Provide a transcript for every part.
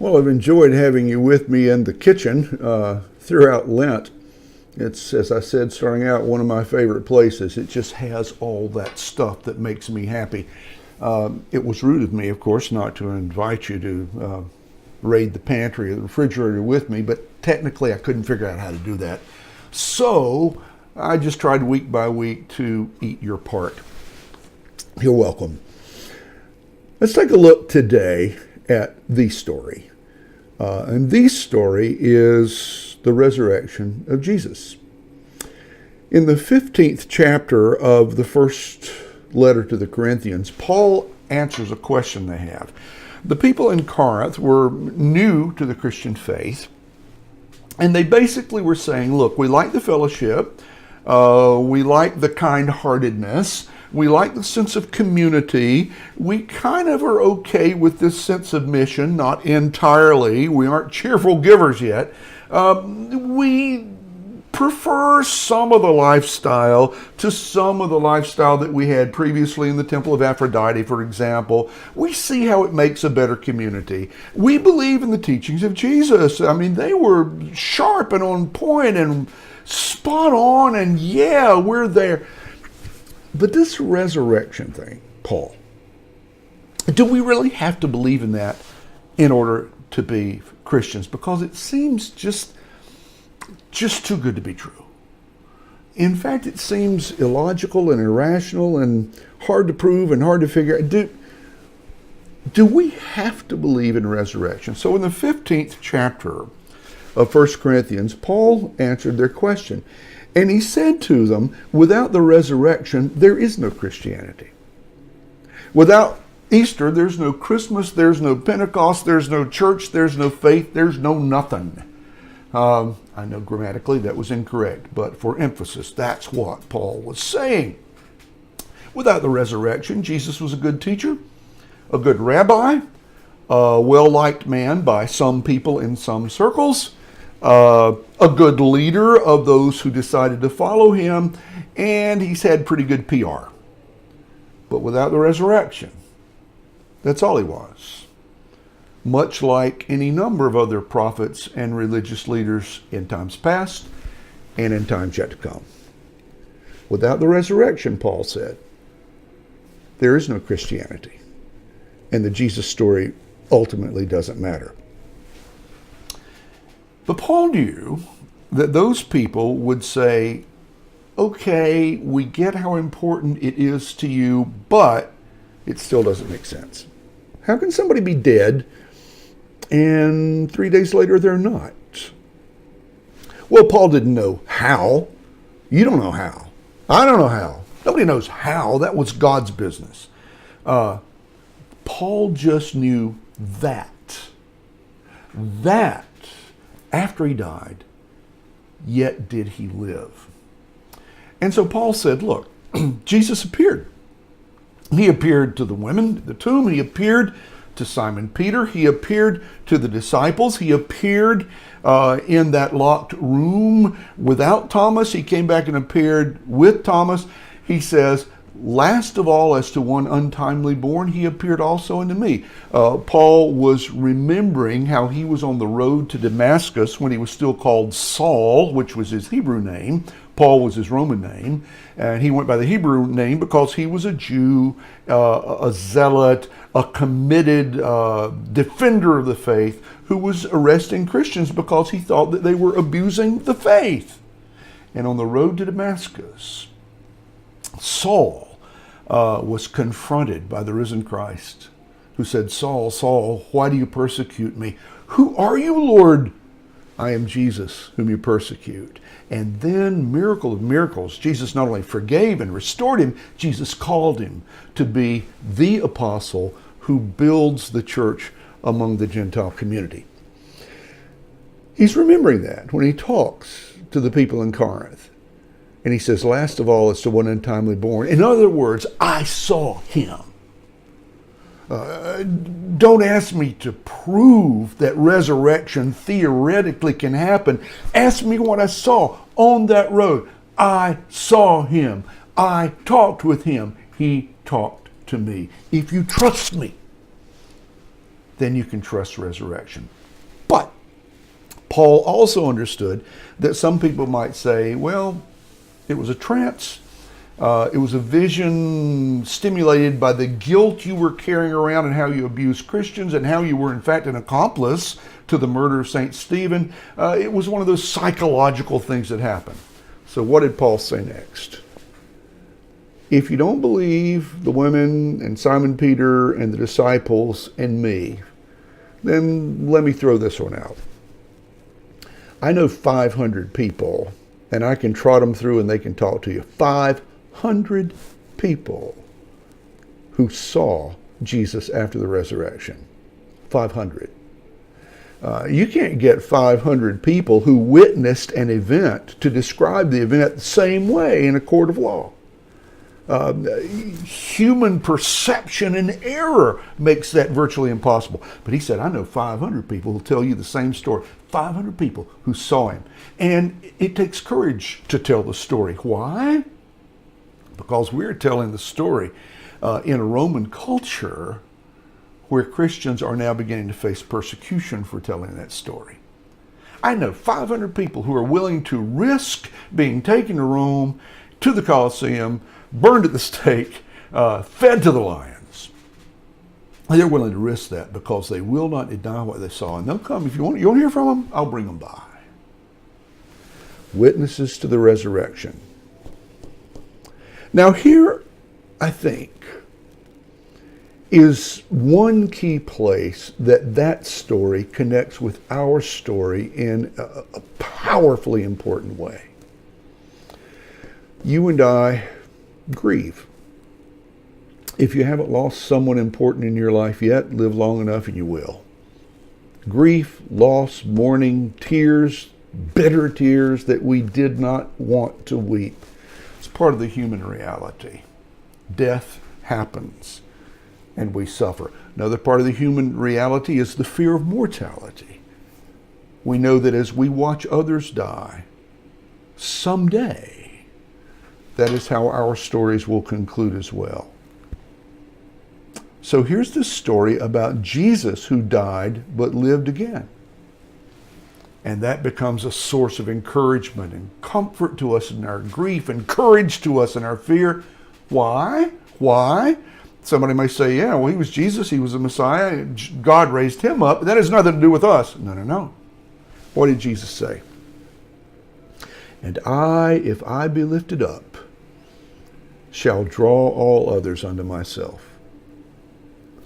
Well, I've enjoyed having you with me in the kitchen throughout Lent. It's, as I said, starting out, one of my favorite places. It just has all that stuff that makes me happy. It was rude of me, of course, not to invite you to raid the pantry or the refrigerator with me, but technically I couldn't figure out how to do that. So I just tried week by week to eat your part. You're welcome. Let's take a look today at the story. And the story is the resurrection of Jesus. In the 15th chapter of the first letter to the Corinthians, Paul answers a question they have. The people in Corinth were new to the Christian faith, and they basically were saying, look, we like the fellowship, we like the kind-heartedness, we like the sense of community. We kind of are okay with this sense of mission, not entirely. We aren't cheerful givers yet. We prefer some of the lifestyle to some of the lifestyle that we had previously in the Temple of Aphrodite, for example. We see how it makes a better community. We believe in the teachings of Jesus. I mean, they were sharp and on point and spot on, and yeah, we're there. But this resurrection thing, Paul, do we really have to believe in that in order to be Christians? Because it seems just too good to be true. In fact, it seems illogical and irrational and hard to prove and hard to figure out. Do we have to believe in resurrection? So in the 15th chapter of 1 Corinthians, Paul answered their question. And he said to them, without the resurrection, there is no Christianity. Without Easter, there's no Christmas, there's no Pentecost, there's no church, there's no faith, there's no nothing. I know grammatically that was incorrect, but for emphasis, that's what Paul was saying. Without the resurrection, Jesus was a good teacher, a good rabbi, a well-liked man by some people in some circles, a good leader of those who decided to follow him, and he's had pretty good PR. But without the resurrection, that's all he was. Much like any number of other prophets and religious leaders in times past and in times yet to come. Without the resurrection, Paul said, there is no Christianity. And the Jesus story ultimately doesn't matter. But Paul knew that those people would say, okay, we get how important it is to you, but it still doesn't make sense. How can somebody be dead and 3 days later they're not? Well, Paul didn't know how. You don't know how. I don't know how. Nobody knows how. That was God's business. Paul just knew that after he died, yet did he live. And so Paul said, look, Jesus appeared. He appeared to the women at the tomb. He appeared to Simon Peter. He appeared to the disciples. He appeared in that locked room without Thomas. He came back and appeared with Thomas. He says, last of all, as to one untimely born, he appeared also unto me. Paul was remembering how he was on the road to Damascus when he was still called Saul, which was his Hebrew name. Paul was his Roman name, and he went by the Hebrew name because he was a Jew, a zealot, a committed defender of the faith who was arresting Christians because he thought that they were abusing the faith. And on the road to Damascus, Saul was confronted by the risen Christ, who said, Saul, Saul, why do you persecute me? Who are you, Lord? I am Jesus, whom you persecute. And then, miracle of miracles, Jesus not only forgave and restored him, Jesus called him to be the apostle who builds the church among the Gentile community. He's remembering that when he talks to the people in Corinth. And he says, last of all, as to one untimely born. In other words, I saw him. Don't ask me to prove that resurrection theoretically can happen. Ask me what I saw on that road. I saw him. I talked with him. He talked to me. If you trust me, then you can trust resurrection. But Paul also understood that some people might say, well, it was a trance. It was a vision stimulated by the guilt you were carrying around and how you abused Christians and how you were, in fact, an accomplice to the murder of St. Stephen. It was one of those psychological things that happened. So what did Paul say next? If you don't believe the women and Simon Peter and the disciples and me, then let me throw this one out. I know 500 people, and I can trot them through and they can talk to you. 500 people who saw Jesus after the resurrection. 500. You can't get 500 people who witnessed an event to describe the event the same way in a court of law. Human perception and error makes that virtually impossible. But he said, I know 500 people who tell you the same story. 500 people who saw him. And it takes courage to tell the story. Why? Because we're telling the story in a Roman culture where Christians are now beginning to face persecution for telling that story. I know 500 people who are willing to risk being taken to Rome, to the Colosseum, burned at the stake, fed to the lions. They're willing to risk that because they will not deny what they saw. And they'll come. If you want to hear from them, I'll bring them by. Witnesses to the resurrection. Now here, I think, is one key place that story connects with our story in a powerfully important way. You and I grieve. If you haven't lost someone important in your life yet, live long enough and you will. Grief, loss, mourning, tears, bitter tears that we did not want to weep. It's part of the human reality. Death happens and we suffer. Another part of the human reality is the fear of mortality. We know that as we watch others die, someday, that is how our stories will conclude as well. So here's this story about Jesus who died but lived again. And that becomes a source of encouragement and comfort to us in our grief and courage to us in our fear. Why? Why? Somebody may say, yeah, well, he was Jesus, he was the Messiah, God raised him up. That has nothing to do with us. No. What did Jesus say? And I, if I be lifted up, shall draw all others unto myself.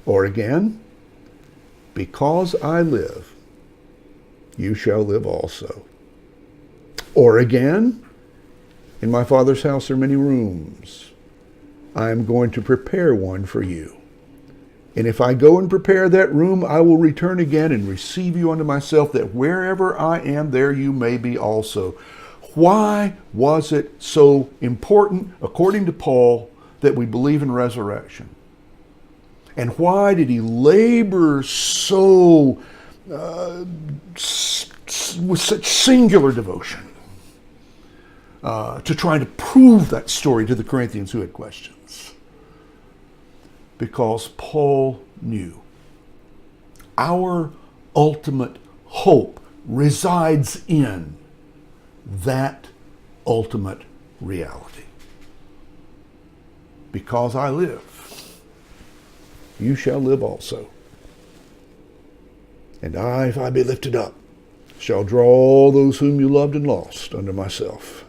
Or again, because I live, you shall live also. Or again, in my Father's house are many rooms. I am going to prepare one for you. And if I go and prepare that room, I will return again and receive you unto myself, that wherever I am, there you may be also. Why was it so important, according to Paul, that we believe in resurrection? And why did he labor so with such singular devotion to trying to prove that story to the Corinthians who had questions? Because Paul knew our ultimate hope resides in that ultimate reality. Because I live, you shall live also. And I, if I be lifted up, shall draw all those whom you loved and lost unto myself.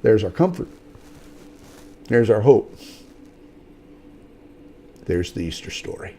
There's our comfort. There's our hope. There's the Easter story.